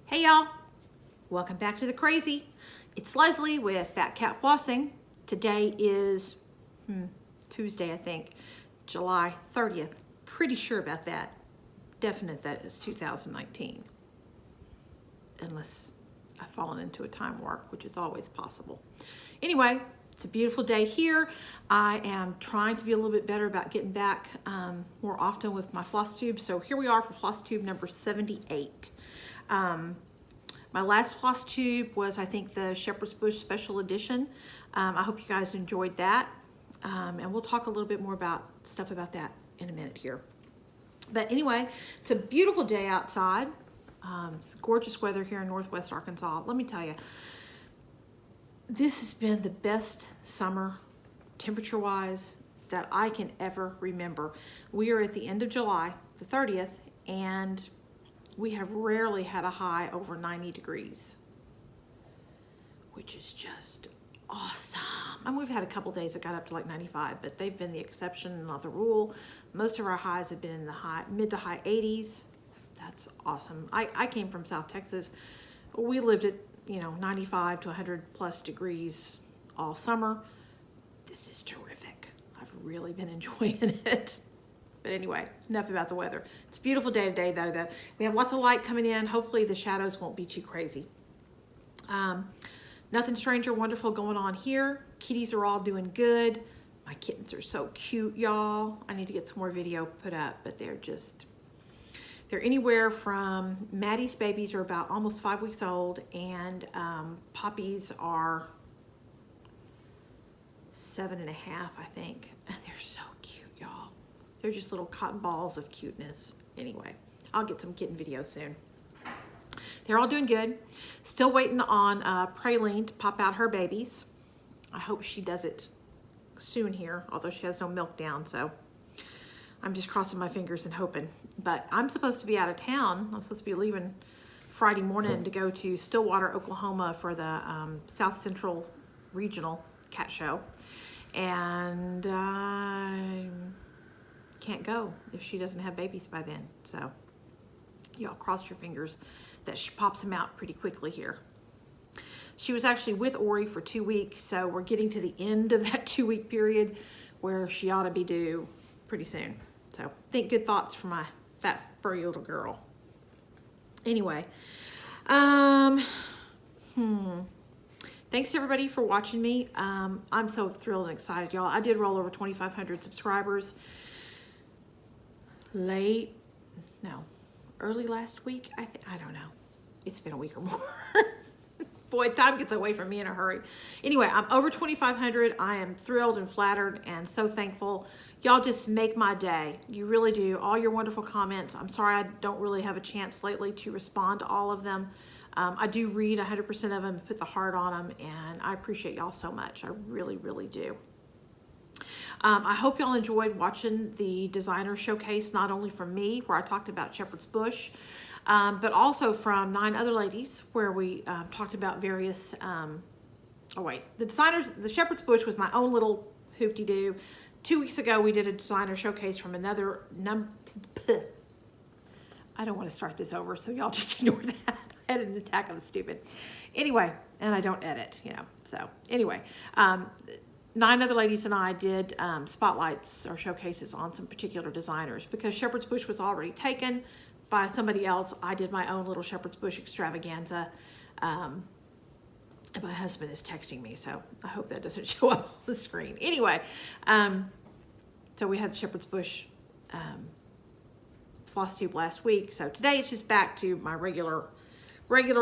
Hey y'all, welcome back to the crazy. It's Leslie with Fat Cat Flossing. Today is Tuesday, I think, July 30th. Pretty sure about that. Definite that is 2019. Unless I've fallen into a time warp, which is always possible. Anyway, it's a beautiful day here. I am trying to be a little bit better about getting back more often with my FlossTube. So here we are for FlossTube number 78. My last floss tube was, I think, the Shepherd's Bush Special Edition. I hope you guys enjoyed that. And we'll talk a little bit more about stuff about that in a minute here. But anyway, it's a beautiful day outside. It's gorgeous weather here in Northwest Arkansas. Let me tell you, this has been the best summer, temperature-wise, that I can ever remember. We are at the end of July, the 30th, and we have rarely had a high over 90 degrees, which is just awesome. I mean, we've had a couple days that got up to like 95, but they've been the exception, not the rule. Most of our highs have been in the mid to high 80s. That's awesome. I came from South Texas. We lived at 95 to 100 plus degrees all summer. This is terrific. I've really been enjoying it. But anyway, enough about the weather. It's a beautiful day today, though. We have lots of light coming in. Hopefully the shadows won't be too crazy. Nothing strange or wonderful going on here. Kitties are all doing good. My kittens are so cute, y'all. I need to get some more video put up, but they're anywhere from, Maddie's babies are about almost 5 weeks old, and Poppy's are 7.5, I think. And they're so cute, y'all. They're just little cotton balls of cuteness. Anyway, I'll get some kitten videos soon. They're all doing good. Still waiting on Praline to pop out her babies. I hope she does it soon here, although she has no milk down, so I'm just crossing my fingers and hoping. But I'm supposed to be out of town. I'm supposed to be leaving Friday morning to go to Stillwater, Oklahoma for the South Central Regional Cat Show. And can't go if she doesn't have babies by then. So y'all cross your fingers that she pops them out pretty quickly here. She was actually with Ori for 2 weeks, so we're getting to the end of that 2-week period where she ought to be due pretty soon. So think good thoughts for my fat furry little girl. Anyway, thanks to everybody for watching me. I'm so thrilled and excited, y'all. I did roll over 2,500 subscribers early last week. I don't know. It's been a week or more. Boy, time gets away from me in a hurry. Anyway, I'm over 2,500. I am thrilled and flattered and so thankful. Y'all just make my day. You really do. All your wonderful comments. I'm sorry I don't really have a chance lately to respond to all of them. I do read 100% of them and put the heart on them, and I appreciate y'all so much. I really, really do. I hope y'all enjoyed watching the designer showcase, not only from me, where I talked about Shepherd's Bush, but also from 9 other ladies, where we talked about various, the Shepherd's Bush was my own little hoop-de-doo. 2 weeks ago, we did a designer showcase from another I don't want to start this over, so y'all just ignore that. I had an attack of the stupid. Anyway, and I don't edit, so anyway, 9 other ladies and I did spotlights or showcases on some particular designers. Because Shepherd's Bush was already taken by somebody else, I did my own little Shepherd's Bush extravaganza. And my husband is texting me, so I hope that doesn't show up on the screen. Anyway, so we had Shepherd's Bush floss tube last week. So today it's just back to my regular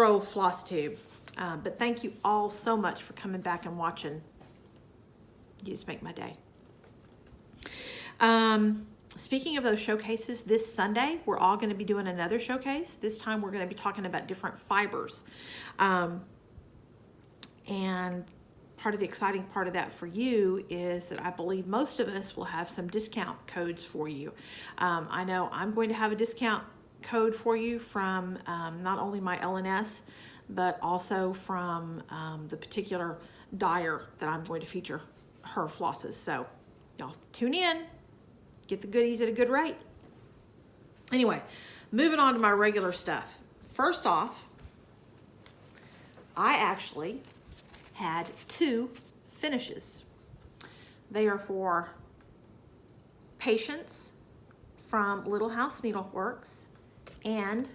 old floss tube. But thank you all so much for coming back and watching. You just make my day. Speaking of those showcases, this Sunday, we're all going to be doing another showcase. This time we're going to be talking about different fibers. And part of the exciting part of that for you is that I believe most of us will have some discount codes for you. I know I'm going to have a discount code for you from not only my LNS, but also from the particular dyer that I'm going to feature her flosses. So y'all tune in, get the goodies at a good rate. Anyway, moving on to my regular stuff. First off, I actually had 2 finishes. They are for Patience from Little House Needleworks and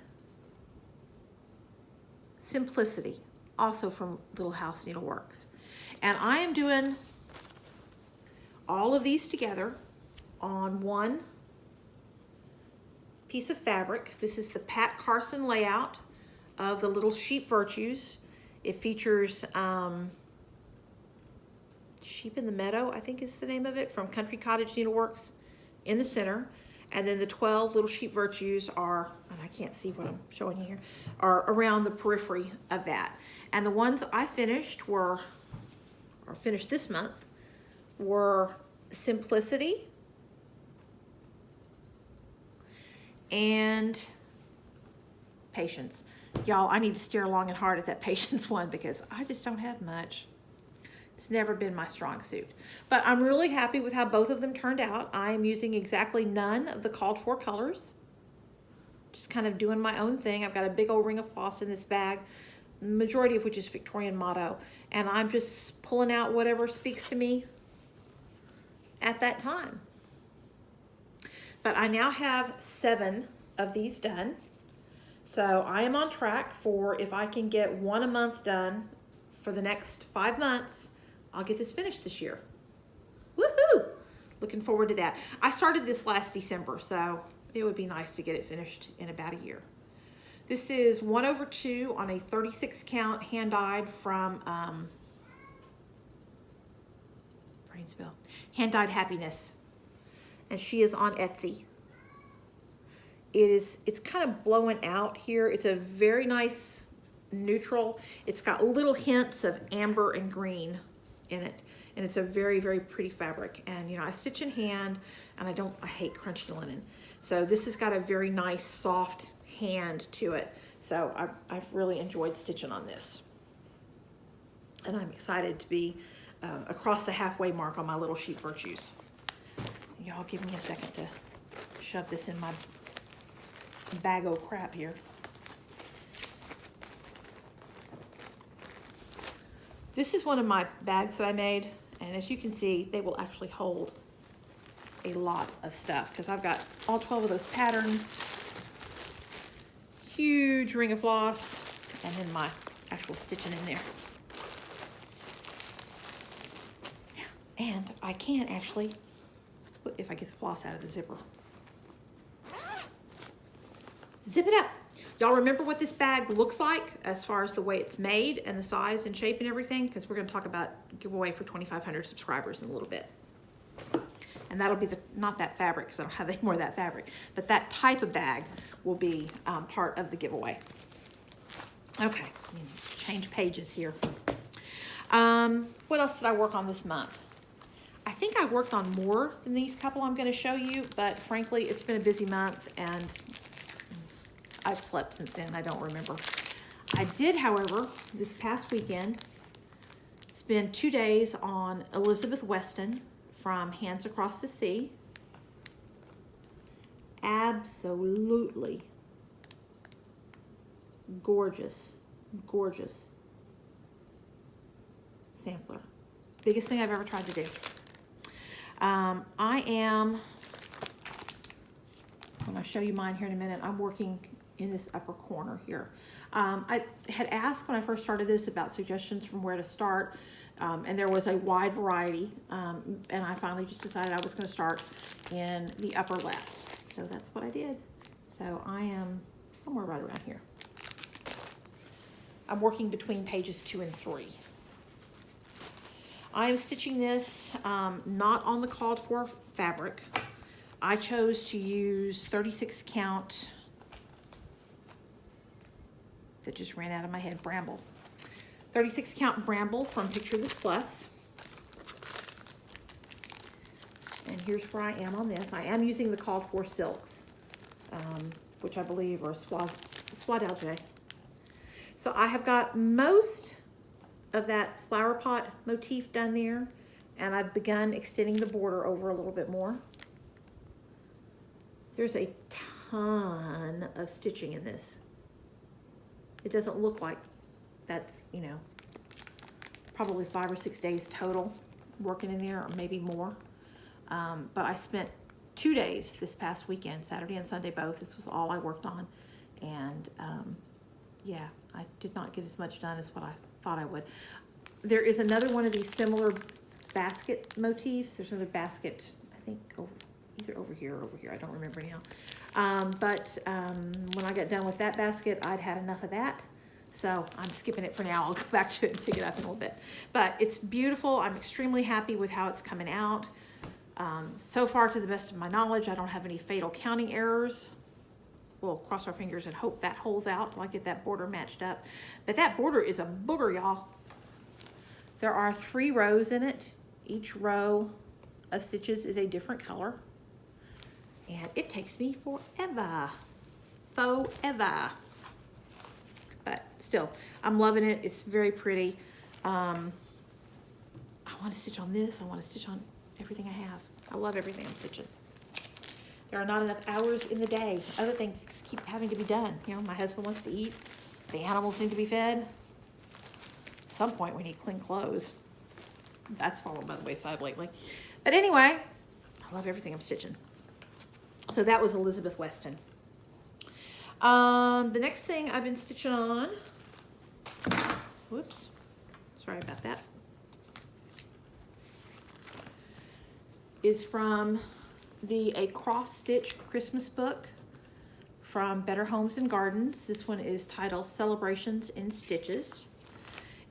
Simplicity, also from Little House Needleworks. And I am doing all of these together on one piece of fabric. This is the Pat Carson layout of the Little Sheep Virtues. It features Sheep in the Meadow, I think is the name of it, from Country Cottage Needleworks in the center. And then the 12 Little Sheep Virtues are, and I can't see what I'm showing you here, are around the periphery of that. And the ones I finished were, or finished this month, were Simplicity and Patience. Y'all, I need to steer long and hard at that Patience one because I just don't have much. It's never been my strong suit. But I'm really happy with how both of them turned out. I am using exactly none of the called for colors. Just kind of doing my own thing. I've got a big old ring of floss in this bag, majority of which is Victorian Motto. And I'm just pulling out whatever speaks to me at that time. But I now have 7 of these done. So I am on track for, if I can get 1 a month done for the next 5 months, I'll get this finished this year. Woohoo! Looking forward to that. I started this last December, so it would be nice to get it finished in about a year. This is 1/2 on a 36 count hand dyed from Hand Dyed Happiness. And she is on Etsy. It's kind of blowing out here. It's a very nice neutral. It's got little hints of amber and green in it. And it's a very, very pretty fabric. And you know, I stitch in hand and I hate crunched linen. So this has got a very nice soft hand to it. So I've really enjoyed stitching on this. And I'm excited to be across the halfway mark on my Little Sheep Virtues. Y'all give me a second to shove this in my bag of crap here. This is one of my bags that I made, and as you can see, they will actually hold a lot of stuff because I've got all 12 of those patterns, huge ring of floss, and then my actual stitching in there. And I can actually, if I get the floss out of the zipper, zip it up. Y'all remember what this bag looks like as far as the way it's made and the size and shape and everything? Because we're going to talk about giveaway for 2,500 subscribers in a little bit. And that'll be not that fabric because I don't have any more of that fabric, but that type of bag will be part of the giveaway. Okay, change pages here. What else did I work on this month? I think I worked on more than these couple I'm going to show you, but frankly, it's been a busy month and I've slept since then. I don't remember. I did, however, this past weekend, spend 2 days on Elizabeth Weston from Hands Across the Sea. Absolutely gorgeous, gorgeous sampler. Biggest thing I've ever tried to do. I'm going to show you mine here in a minute. I'm working in this upper corner here. I had asked when I first started this about suggestions from where to start, and there was a wide variety, and I finally just decided I was going to start in the upper left. So that's what I did. So I am somewhere right around here. I'm working between pages 2 and 3. I am stitching this not on the called for fabric. I chose to use 36 count, that just ran out of my head, Bramble. 36 count Bramble from Picture This Plus. And here's where I am on this. I am using the called for silks, which I believe are Soie d'Alger. So I have got most of that flower pot motif done there, and I've begun extending the border over a little bit more. There's a ton of stitching in this. It doesn't look like that's, you know, probably 5 or 6 days total working in there, or maybe more. But I spent 2 days this past weekend, Saturday and Sunday both. This was all I worked on. And yeah, I did not get as much done as what I thought I would. There is another one of these similar basket motifs. There's another basket, I think, either over here or over here. I don't remember now. But when I got done with that basket, I'd had enough of that. So I'm skipping it for now. I'll go back to it and pick it up in a little bit. But it's beautiful. I'm extremely happy with how it's coming out. So far, to the best of my knowledge, I don't have any fatal counting errors. We'll cross our fingers and hope that holds out till I get that border matched up. But that border is a booger, y'all. There are 3 rows in it. Each row of stitches is a different color. And it takes me forever. Forever. But still, I'm loving it. It's very pretty. I want to stitch on this. I want to stitch on everything I have. I love everything I'm stitching. There are not enough hours in the day. Other things keep having to be done. You know, my husband wants to eat. The animals need to be fed. At some point, we need clean clothes. That's fallen by the wayside lately. But anyway, I love everything I'm stitching. So that was Elizabeth Weston. The next thing I've been stitching on, whoops, sorry about that, is from a cross stitch Christmas book from Better Homes and Gardens. This one is titled Celebrations in Stitches.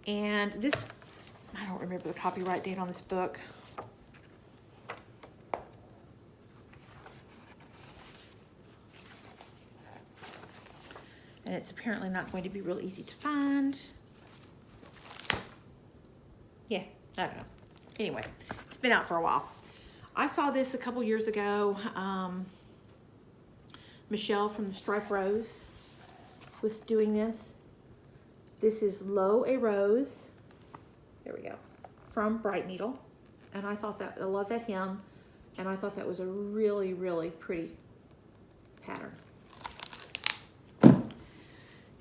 And this, I don't remember the copyright date on this book. And it's apparently not going to be real easy to find. Yeah, I don't know. Anyway, it's been out for a while. I saw this a couple years ago. Michelle from the Stripe Rose was doing this. This is Lo a Rose. There we go. From Brightneedle. And I thought that, I love that hem. And I thought that was a really, really pretty pattern.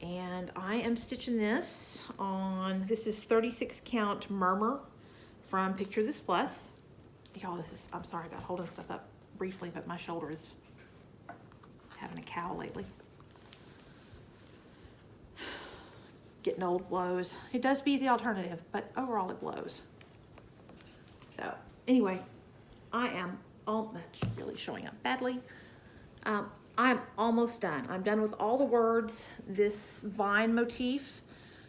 And I am stitching this on, this is 36 count Murmur from Picture This Plus. Y'all, this is, I'm sorry about holding stuff up briefly, but my shoulder is having a cow lately. Getting old blows. It does be the alternative, but overall it blows. So anyway, I am that's really showing up badly. I'm almost done. I'm done with all the words. This vine motif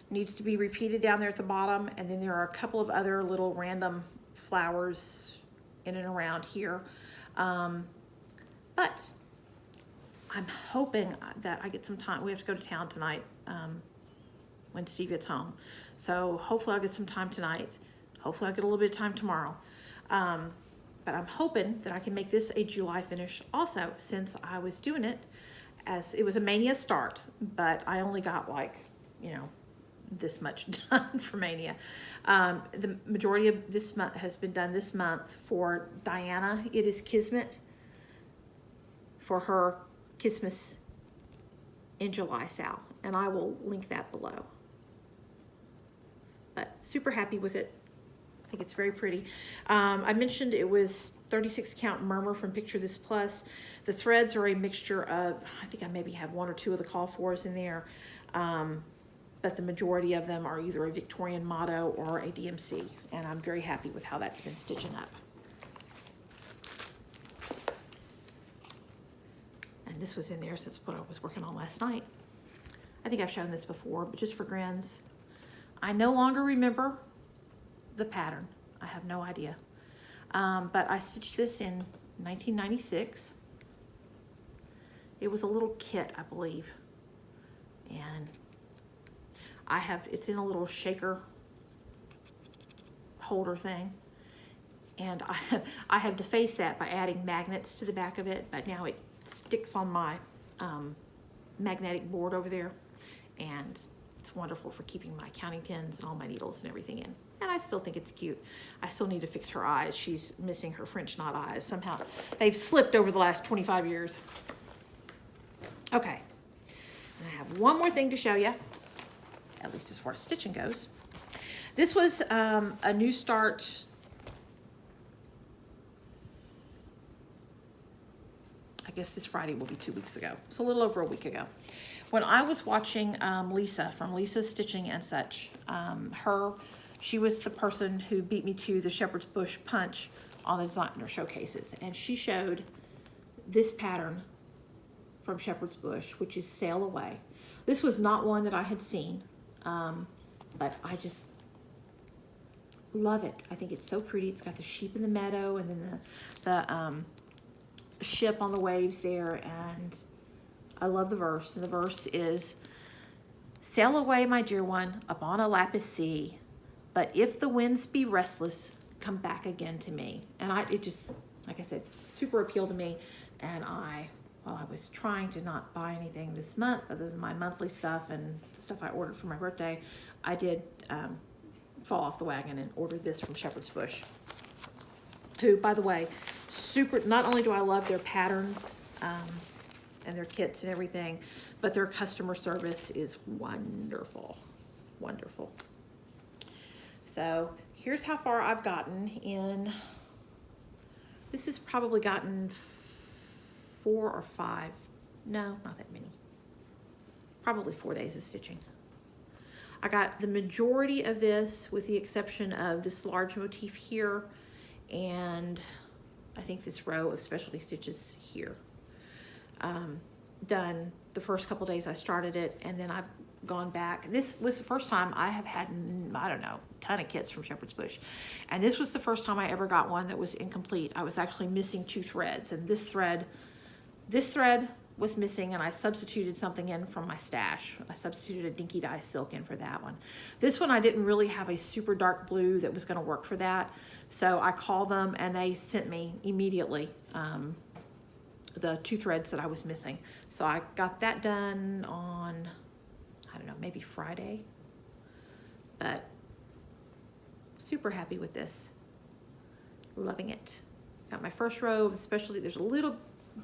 needs to be repeated down there at the bottom, and then there are a couple of other little random flowers in and around here. But I'm hoping that I get some time. We have to go to town tonight when Steve gets home. So hopefully I'll get some time tonight. Hopefully I'll get a little bit of time tomorrow. But I'm hoping that I can make this a July finish also, since I was doing it as, it was a Mania start, but I only got like, you know, this much done for Mania. The majority of this month has been done this month for Diana. It is Kismet for her Christmas in July, Sal, and I will link that below. But super happy with it. I think it's very pretty. I mentioned it was 36 count Murmur from Picture This Plus. The threads are a mixture of, I think I maybe have 1 or 2 of the call fors in there. But the majority of them are either a Victorian motto or a DMC, and I'm very happy with how that's been stitching up. And this was in there since what I was working on last night. I think I've shown this before, but just for grins. I no longer remember the pattern. I have no idea. But I stitched this in 1996. It was a little kit, I believe. And it's in a little shaker holder thing. And I have defaced that by adding magnets to the back of it, but now it sticks on my magnetic board over there. And it's wonderful for keeping my counting pins and all my needles and everything in. And I still think it's cute. I still need to fix her eyes. She's missing her French knot eyes. Somehow they've slipped over the last 25 years. Okay. And I have one more thing to show you. at least as far as stitching goes. This was a new start. I guess this Friday will be 2 weeks ago. So a little over a week ago. When I was watching Lisa from Lisa's Stitching and Such, she was the person who beat me to the Shepherd's Bush punch on the designer showcases. And she showed this pattern from Shepherd's Bush, which is Sail Away. This was not one that I had seen, but I just love it. I think it's so pretty. It's got the sheep in the meadow and then the ship on the waves there, and I love the verse. And the verse is, sail away, my dear one, upon a lapis sea, but if the winds be restless, come back again to me. And it just, like I said, super appealed to me. And while I was trying to not buy anything this month other than my monthly stuff and the stuff I ordered for my birthday, I did fall off the wagon and ordered this from Shepherd's Bush, who, by the way, not only do I love their patterns and their kits and everything, but their customer service is wonderful, wonderful. So here's how far I've gotten in, this has probably gotten 4 or 5, no, not that many, probably 4 days of stitching. I got the majority of this, with the exception of this large motif here, and I think this row of specialty stitches here, done the first couple days I started it, and then I've gone back. This was the first time I have had, I don't know, a ton of kits from Shepherd's Bush, and this was the first time I ever got one that was incomplete. I was actually missing 2 threads, and this thread was missing, and I substituted something in from my stash. I substituted a Dinky Dye silk in for that one. This one I didn't really have a super dark blue that was going to work for that, so I called them and they sent me immediately the 2 threads that I was missing. So I got that done on, I don't know, maybe Friday, but super happy with this. Loving it. Got my first row of specialty, there's a little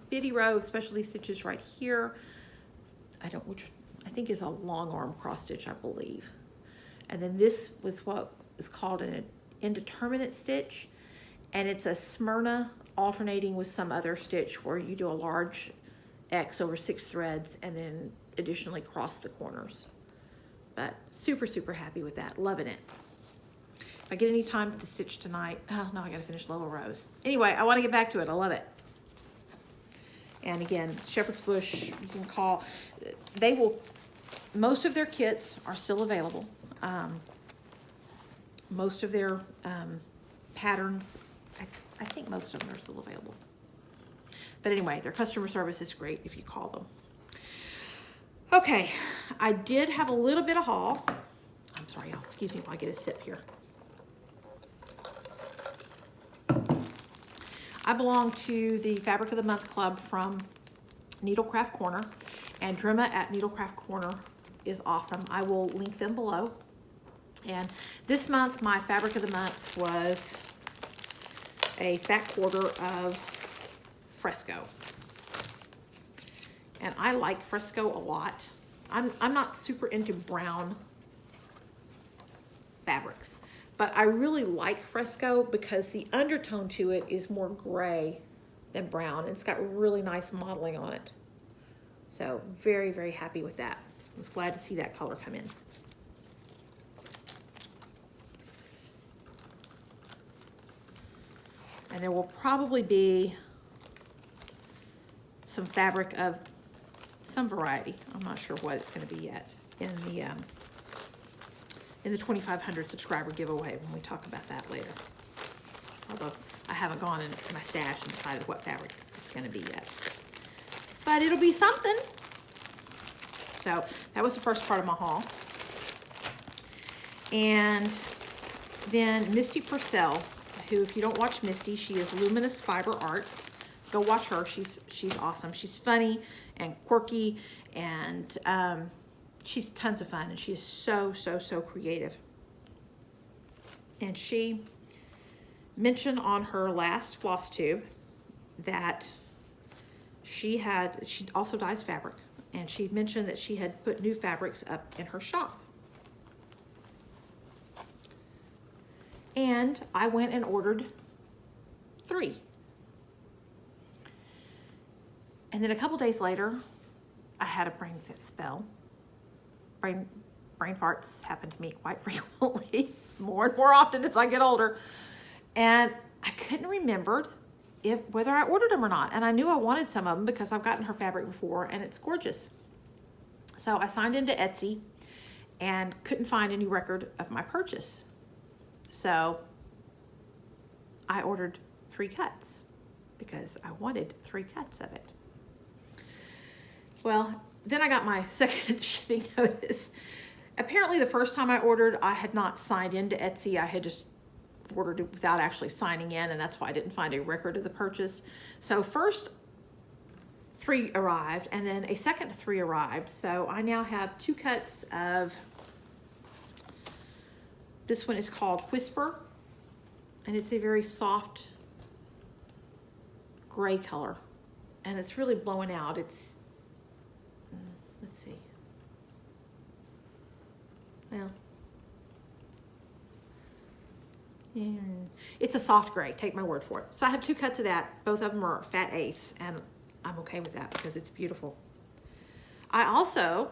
bitty row of specialty stitches right here. Which I think is a long arm cross stitch, I believe. And then this was what is called an indeterminate stitch, and it's a Smyrna alternating with some other stitch where you do a large X over 6 threads and then additionally cross the corners. But super, super happy with that. Loving it. If I get any time to stitch tonight, oh no, I gotta finish little rows. Anyway, I wanna get back to it. I love it. And again, Shepherd's Bush, you can call, most of their kits are still available. Most of their patterns, I think most of them are still available. But anyway, their customer service is great if you call them. Okay, I did have a little bit of haul. I'm sorry, y'all, excuse me while I get a sip here. I belong to the Fabric of the Month Club from Needlecraft Corner, and Drema at Needlecraft Corner is awesome. I will link them below. And this month, my Fabric of the Month was a fat quarter of Fresco. And I like Fresco a lot. I'm not super into brown fabrics, but I really like Fresco because the undertone to it is more gray than brown. It's got really nice modeling on it. So very, very happy with that. I was glad to see that color come in. And there will probably be some fabric of some variety. I'm not sure what it's going to be yet in the 2,500 subscriber giveaway when we talk about that later. Although I haven't gone into my stash and decided what fabric it's going to be yet. But it'll be something. So that was the first part of my haul. And then Misty Purcell, who, if you don't watch Misty, she is Luminous Fiber Arts. Go watch her. She's awesome. She's funny and quirky, and she's tons of fun, and she is so, so, so creative. And she mentioned on her last FlossTube that she also dyes fabric, and she mentioned that she had put new fabrics up in her shop. and I went and ordered 3. And then a couple days later, I had a brain spell. Brain farts happen to me quite frequently, more and more often as I get older. And I couldn't remember whether I ordered them or not. And I knew I wanted some of them because I've gotten her fabric before and it's gorgeous. So I signed into Etsy and couldn't find any record of my purchase. So I ordered 3 cuts because I wanted 3 cuts of it. Well, then I got my second shipping notice. Apparently the first time I ordered, I had not signed into Etsy. I had just ordered it without actually signing in, and that's why I didn't find a record of the purchase. So first 3 arrived, and then a second 3 arrived. So I now have 2 cuts of, this one is called Whisper, and it's a very soft gray color, and it's really blowing out. It's, let's see. Well, it's a soft gray, take my word for it. So I have 2 cuts of that. Both of them are Phat 8s, and I'm okay with that because it's beautiful. I also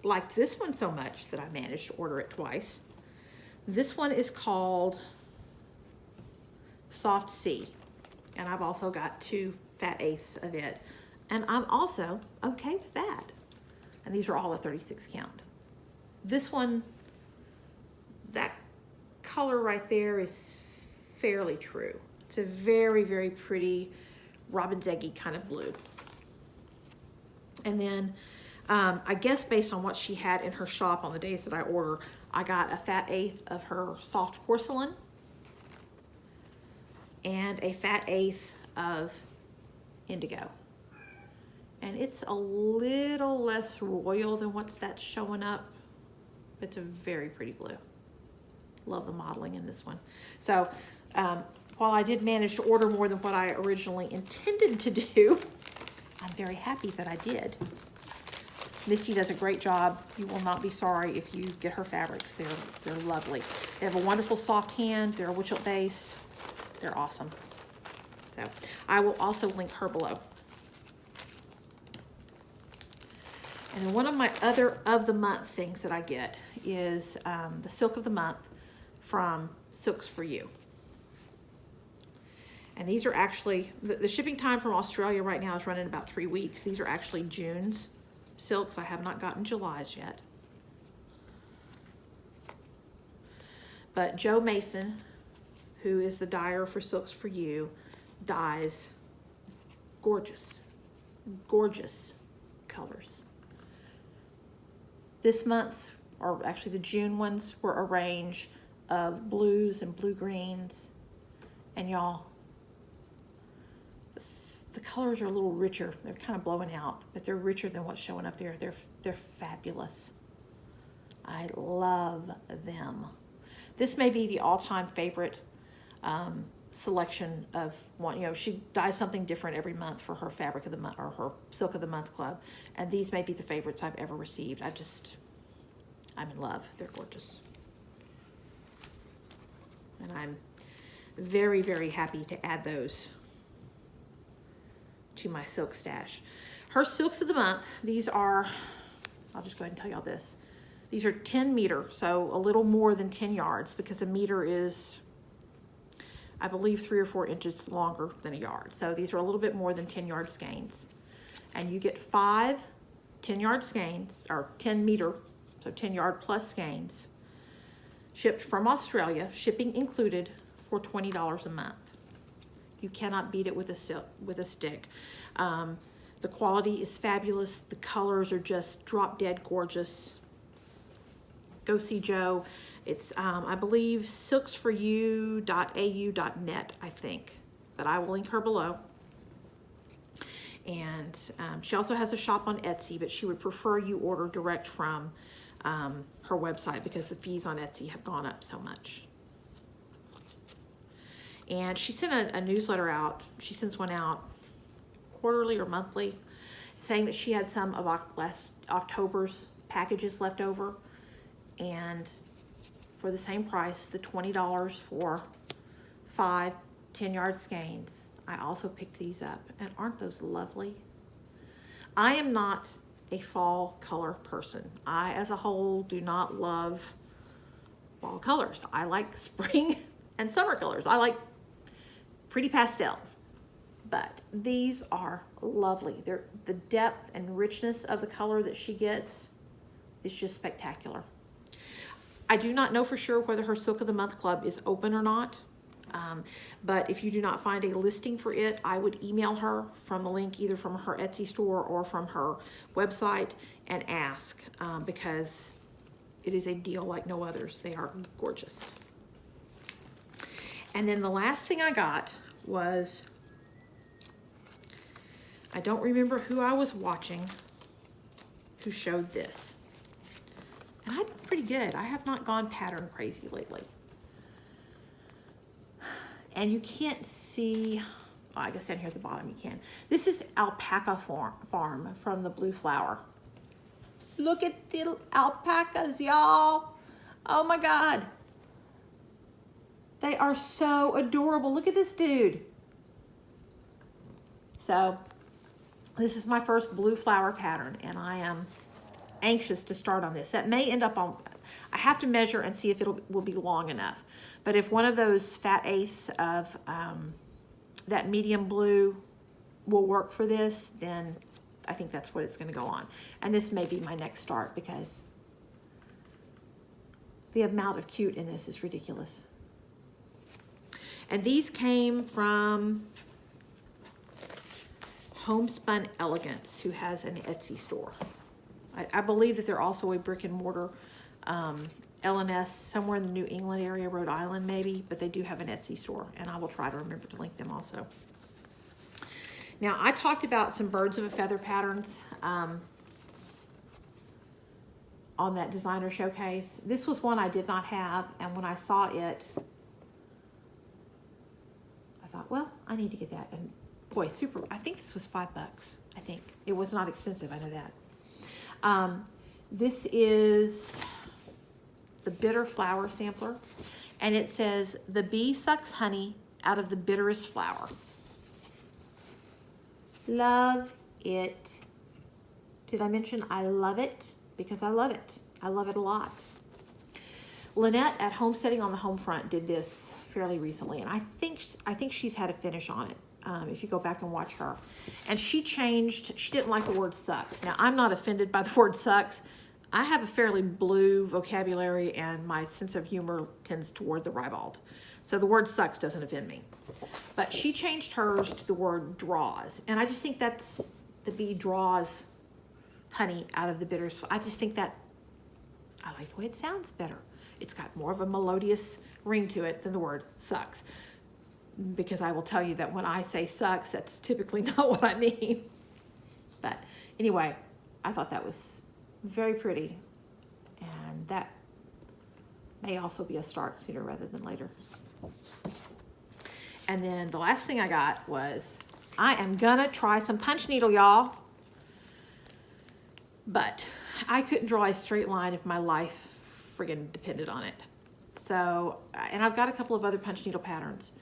liked this one so much that I managed to order it twice. This one is called Soft Sea, and I've also got 2 Phat 8s of it, and I'm also okay with that. And these are all a 36 count. This one, that color right there is fairly true. It's a very, very pretty robin's eggy kind of blue. And then I guess based on what she had in her shop on the days that I order, I got a Phat 8 of her soft porcelain and a Phat 8 of indigo. And it's a little less royal than that's showing up. It's a very pretty blue. Love the modeling in this one. So while I did manage to order more than what I originally intended to do, I'm very happy that I did. Misty does a great job. You will not be sorry if you get her fabrics. They're lovely. They have a wonderful soft hand. They're a Witchelt base. They're awesome. So I will also link her below. And then one of my other of the month things that I get is the Silk of the Month from Silks For You. And these are actually, the shipping time from Australia right now is running about 3 weeks. These are actually June's silks. I have not gotten July's yet. But Joe Mason, who is the dyer for Silks For You, dyes gorgeous, gorgeous colors. This month's, or actually the June ones, were a range of blues and blue-greens. And y'all, the colors are a little richer. They're kind of blowing out, but they're richer than what's showing up there. They're fabulous. I love them. This may be the all-time favorite selection of one. You know, she dyes something different every month for her fabric of the month, or her Silk of the Month club, and these may be the favorites I've ever received. I'm in love. They're gorgeous, and I'm very, very happy to add those to my silk stash. Her Silks of the Month, these are, I'll just go ahead and tell y'all this. These are 10 meter, so a little more than 10 yards, because a meter is, I believe, 3 or 4 inches longer than a yard. So these are a little bit more than 10 yard skeins. And you get 5 10-yard skeins, or 10 meter, so 10 yard plus skeins, shipped from Australia, shipping included, for $20 a month. You cannot beat it with a stick. The quality is fabulous. The colors are just drop dead gorgeous. Go see Joe. It's, I believe, silksforyou.au.net, I think, but I will link her below. And she also has a shop on Etsy, but she would prefer you order direct from her website because the fees on Etsy have gone up so much. And she sent a newsletter out. She sends one out quarterly or monthly, saying that she had some of last October's packages left over. And for the same price, the $20 for 5 10-yard skeins. I also picked these up, and aren't those lovely? I am not a fall color person. I, as a whole, do not love fall colors. I like spring and summer colors. I like pretty pastels, but these are lovely. The depth and richness of the color that she gets is just spectacular. I do not know for sure whether her Silk of the Month Club is open or not, but if you do not find a listing for it, I would email her from the link either from her Etsy store or from her website and ask, because it is a deal like no others. They are gorgeous. And then the last thing I got was, I don't remember who I was watching who showed this. And I'm pretty good. I have not gone pattern crazy lately. And you can't see, well, I guess down here at the bottom you can. This is Alpaca Farm from the Blue Flower. Look at the alpacas, y'all. Oh my God. They are so adorable. Look at this dude. So this is my first Blue Flower pattern, and I am anxious to start on this. That may end up on, I have to measure and see if it will be long enough. But if one of those fat eighths of that medium blue will work for this, then I think that's what it's going to go on. And this may be my next start, because the amount of cute in this is ridiculous. And these came from Homespun Elegance, who has an Etsy store. I believe that they're also a brick and mortar LNS somewhere in the New England area, Rhode Island maybe, but they do have an Etsy store, and I will try to remember to link them also. Now, I talked about some birds of a feather patterns on that designer showcase. This was one I did not have, and when I saw it, I thought, well, I need to get that. And boy, super, I think this was $5. I think it was not expensive, I know that. This is the Bitter Flower Sampler, and it says, the bee sucks honey out of the bitterest flower. Love it. Did I mention I love it? Because I love it. I love it a lot. Lynette at Homesteading on the Home Front did this fairly recently, and I think she's had a finish on it. If you go back and watch her. And she didn't like the word sucks. Now, I'm not offended by the word sucks. I have a fairly blue vocabulary, and my sense of humor tends toward the ribald. So the word sucks doesn't offend me. But she changed hers to the word draws. And I just think that's, the bee draws honey out of the bitters. I just think that, I like the way it sounds better. It's got more of a melodious ring to it than the word sucks. Because I will tell you that when I say sucks, that's typically not what I mean. But anyway, I thought that was very pretty, and that may also be a start sooner rather than later. And then the last thing I got was, I am gonna try some punch needle, y'all. But I couldn't draw a straight line if my life friggin' depended on it. So, and I've got a couple of other punch needle patterns,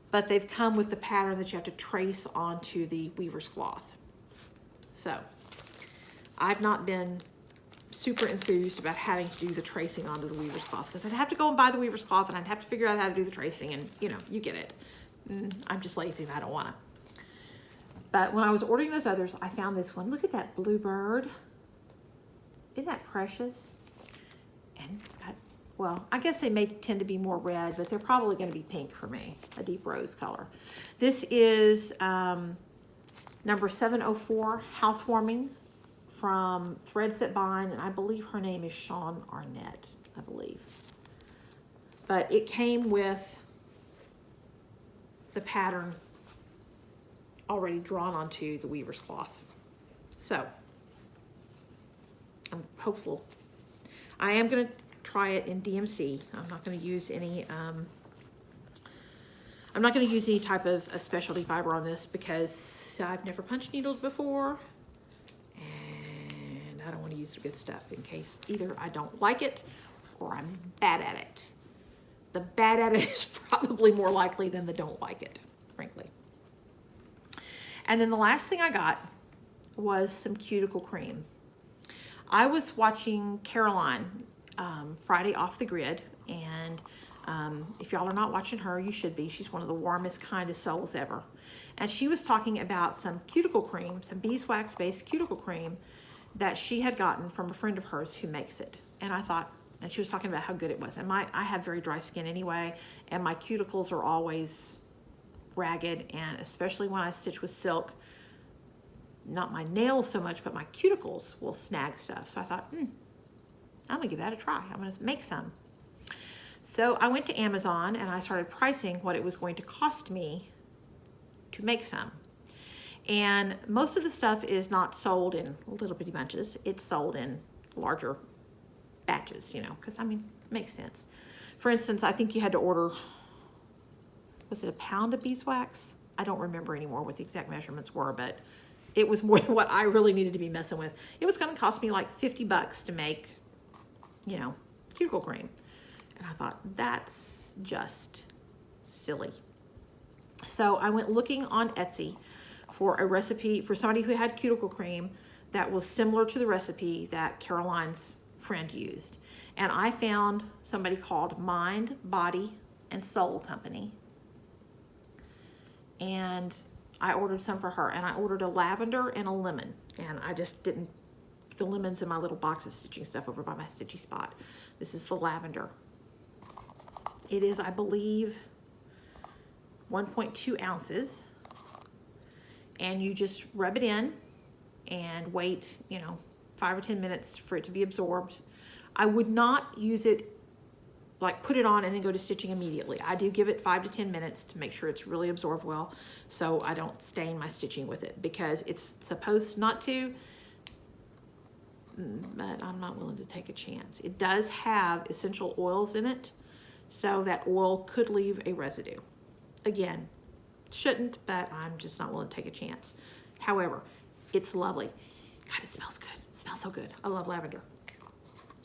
but they've come with the pattern that you have to trace onto the weaver's cloth. So I've not been super enthused about having to do the tracing onto the weaver's cloth, because I'd have to go and buy the weaver's cloth, and I'd have to figure out how to do the tracing, and you know, you get it. I'm just lazy and I don't want to. But when I was ordering those others, I found this one. Look at that bluebird. Isn't that precious? And it's got, well, I guess they may tend to be more red, but they're probably going to be pink for me, a deep rose color. This is number 704, Housewarming, from Threads That Bind, and I believe her name is Shawn Arnett, I believe. But it came with the pattern already drawn onto the weaver's cloth. So I'm hopeful. I am going to try it in DMC. I'm not going to use any I'm not going to use any type of a specialty fiber on this, because I've never punch needled before, and I don't want to use the good stuff in case either I don't like it or I'm bad at it. The bad at it is probably more likely than the don't like it, frankly. And then the last thing I got was some Cuticle Cream. I was watching Caroline Friday Off the Grid, and if y'all are not watching her, you should be. She's one of the warmest, kindest souls ever. And she was talking about some cuticle cream, some beeswax-based cuticle cream that she had gotten from a friend of hers who makes it. And I thought, and she was talking about how good it was. And I have very dry skin anyway, and my cuticles are always ragged, and especially when I stitch with silk, not my nails so much, but my cuticles will snag stuff. So I thought, I'm gonna give that a try. I'm gonna make some. So I went to Amazon and I started pricing what it was going to cost me to make some. And most of the stuff is not sold in little bitty bunches. It's sold in larger batches, you know, because I mean, it makes sense. For instance, I think you had to order, was it a pound of beeswax? I don't remember anymore what the exact measurements were, but it was more than what I really needed to be messing with. It was gonna cost me like $50 to make, you know, cuticle cream. And I thought, that's just silly. So I went looking on Etsy for a recipe for somebody who had cuticle cream that was similar to the recipe that Caroline's friend used. And I found somebody called Mind, Body, and Soul Company. And I ordered some for her, and I ordered a lavender and a lemon. And I just didn't, the lemon's in my little box of stitching stuff over by my stitchy spot. This is the lavender. It is, I believe, 1.2 ounces. And you just rub it in and wait, you know, 5 or 10 minutes for it to be absorbed. I would not use it, like put it on and then go to stitching immediately. I do give it 5 to 10 minutes to make sure it's really absorbed well, so I don't stain my stitching with it, because it's supposed not to, but I'm not willing to take a chance. It does have essential oils in it, so that oil could leave a residue. Again, shouldn't, but I'm just not willing to take a chance. However, it's lovely. God, it smells good. It smells so good. I love lavender.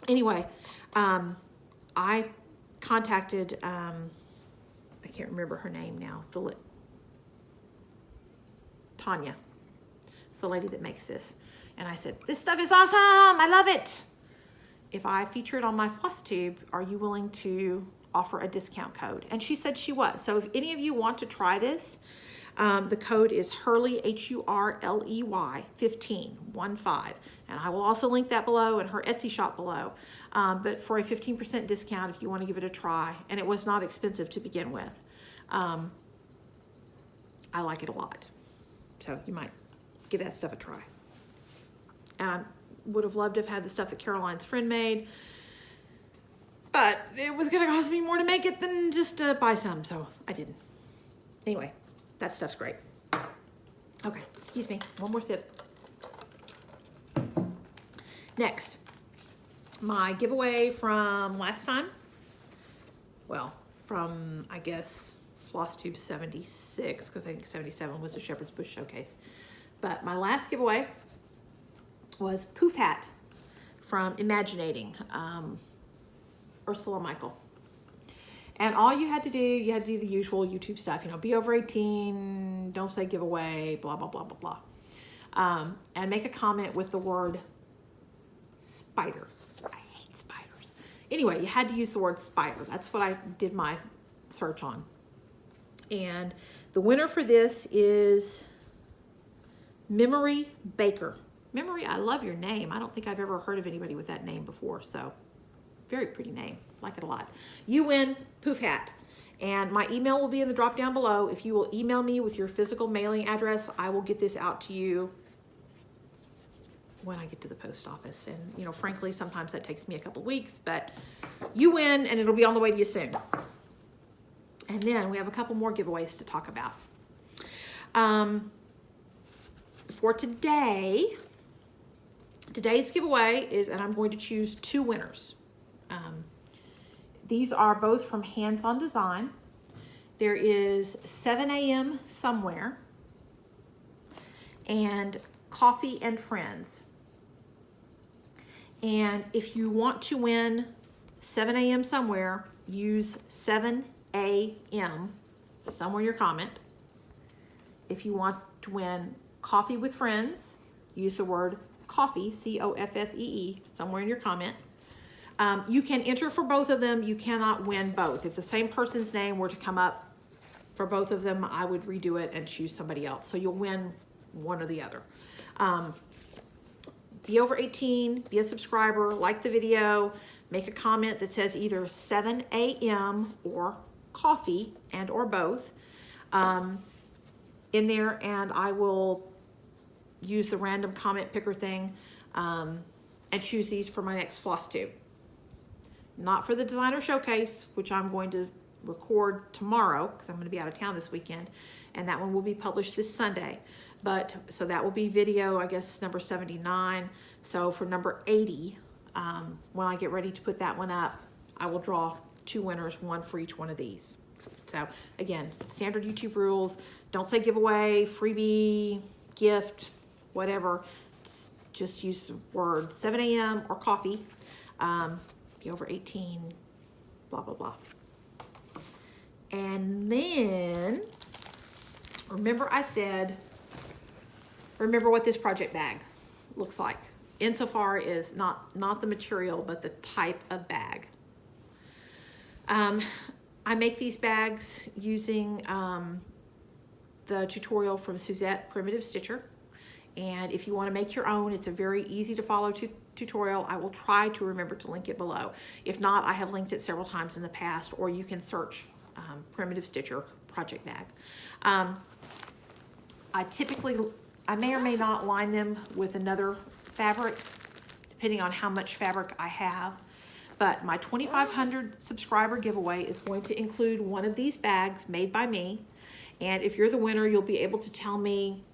Anyway, I contacted, I can't remember her name now, Tanya. It's the lady that makes this. And I said, this stuff is awesome. I love it. If I feature it on my FlossTube, are you willing to offer a discount code? And she said she was. So if any of you want to try this, the code is Hurley, Hurley 15, 1-5. And I will also link that below and her Etsy shop below. But for a 15% discount if you want to give it a try. And it was not expensive to begin with. I like it a lot. So you might give that stuff a try. And I would have loved to have had the stuff that Caroline's friend made, but it was going to cost me more to make it than just to buy some, so I didn't. Anyway, that stuff's great. Okay, excuse me, one more sip. Next, my giveaway from last time. Well, from, I guess, FlossTube 76, because I think 77 was the Shepherd's Bush Showcase. But my last giveaway was Poof Hat from Imaginating, Ursula Michael. And all you had to do the usual YouTube stuff, you know, be over 18, don't say giveaway, blah, blah, blah, blah, blah. And make a comment with the word spider. I hate spiders. Anyway, you had to use the word spider. That's what I did my search on. And the winner for this is Memory Baker. Memory, I love your name. I don't think I've ever heard of anybody with that name before, so very pretty name. Like it a lot. You win Poof Hat. And my email will be in the drop down below. If you will email me with your physical mailing address, I will get this out to you when I get to the post office. And, you know, frankly, sometimes that takes me a couple weeks, but you win and it'll be on the way to you soon. And then we have a couple more giveaways to talk about. For today's giveaway is, and I'm going to choose 2 winners. These are both from Hands On Design. There is 7 a.m. Somewhere and Coffee and Friends. And if you want to win 7 a.m. somewhere, use 7 a.m. somewhere in your comment. If you want to win coffee with friends, use the word coffee, C-O-F-F-E-E, somewhere in your comment. You can enter for both of them. You cannot win both. If the same person's name were to come up for both of them, I would redo it and choose somebody else. So you'll win one or the other. Be over 18, be a subscriber, like the video, make a comment that says either 7 a.m. or coffee and or both in there, and I will use the random comment picker thing and choose these for my next FlossTube. Not for the designer showcase, which I'm going to record tomorrow because I'm going to be out of town this weekend, and that one will be published this Sunday. But so that will be video, I guess, number 79. So for number 80, when I get ready to put that one up, I will draw 2 winners, one for each one of these. So again, standard YouTube rules. Don't say giveaway, freebie, gift, whatever. Just use the word 7 a.m. or coffee. Be over 18, blah, blah, blah. And then, remember I said, remember what this project bag looks like. Insofar as not the material, but the type of bag. I make these bags using the tutorial from Suzette Primitive Stitcher. And if you want to make your own, it's a very easy to follow tutorial. I will try to remember to link it below. If not, I have linked it several times in the past, or you can search Primitive Stitcher project bag. I may or may not line them with another fabric, depending on how much fabric I have. But my 2,500 subscriber giveaway is going to include one of these bags made by me. And if you're the winner, you'll be able to tell me,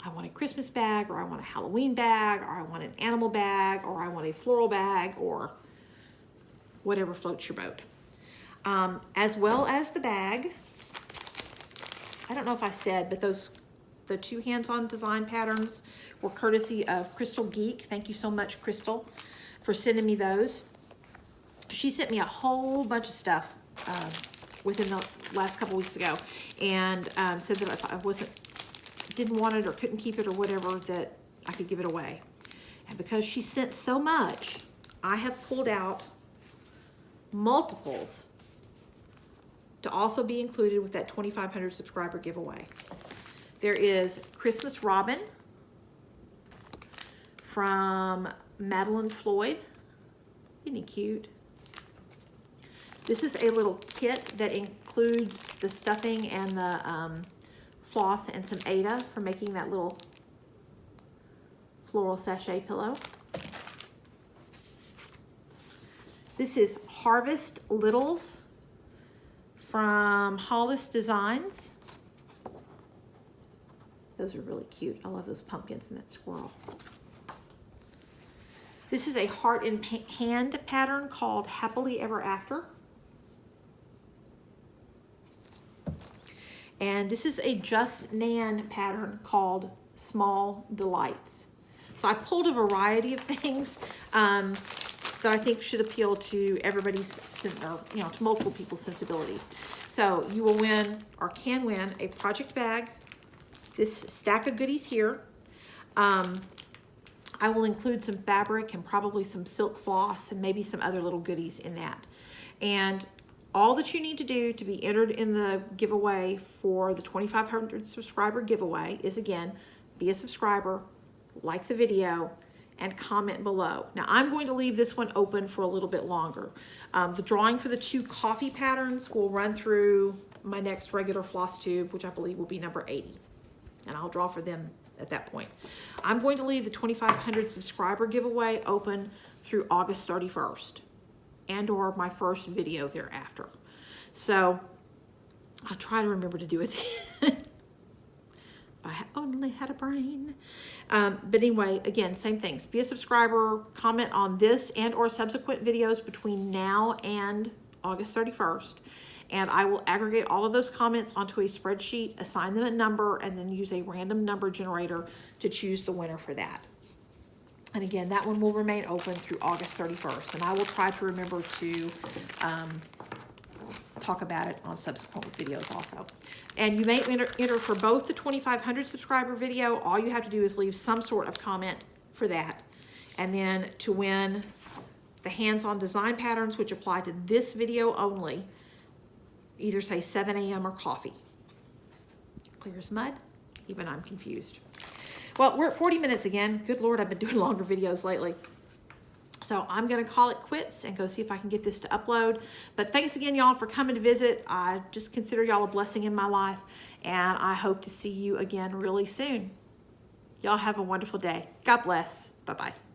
I want a Christmas bag, or I want a Halloween bag, or I want an animal bag, or I want a floral bag, or whatever floats your boat. As well as the bag, I don't know if I said, but the 2 hands-on design patterns were courtesy of Crystal Geek. Thank you so much, Crystal, for sending me those. She sent me a whole bunch of stuff within the last couple weeks ago, and said that if I didn't want it or couldn't keep it or whatever, that I could give it away. And because she sent so much, I have pulled out multiples to also be included with that 2,500 subscriber giveaway. There is Christmas Robin from Madeline Floyd. Isn't he cute? This is a little kit that includes the stuffing and the floss and some Aida for making that little floral sachet pillow. This is Harvest Littles from Hollis Designs. Those are really cute. I love those pumpkins and that squirrel. This is a heart in hand pattern called Happily Ever After. And this is a Just Nan pattern called Small Delights. So I pulled a variety of things that I think should appeal to everybody's, or to multiple people's sensibilities. So you will win, or can win, a project bag, this stack of goodies here. I will include some fabric and probably some silk floss and maybe some other little goodies in that. And all that you need to do to be entered in the giveaway for the 2,500 subscriber giveaway is, again, be a subscriber, like the video, and comment below. Now, I'm going to leave this one open for a little bit longer. The drawing for the 2 coffee patterns will run through my next regular FlossTube, which I believe will be number 80. And I'll draw for them at that point. I'm going to leave the 2,500 subscriber giveaway open through August 31st and or my first video thereafter. So I'll try to remember to do it if I only had a brain. But anyway, again, same things. Be a subscriber, comment on this and or subsequent videos between now and August 31st. And I will aggregate all of those comments onto a spreadsheet, assign them a number, and then use a random number generator to choose the winner for that. And again, that one will remain open through August 31st. And I will try to remember to talk about it on subsequent videos also. And you may enter for both the 2,500 subscriber video. All you have to do is leave some sort of comment for that. And then to win the hands-on design patterns, which apply to this video only, either say 7 a.m. or coffee. Clear as mud? Even I'm confused. Well, we're at 40 minutes again. Good Lord, I've been doing longer videos lately. So I'm gonna call it quits and go see if I can get this to upload. But thanks again, y'all, for coming to visit. I just consider y'all a blessing in my life, and I hope to see you again really soon. Y'all have a wonderful day. God bless. Bye-bye.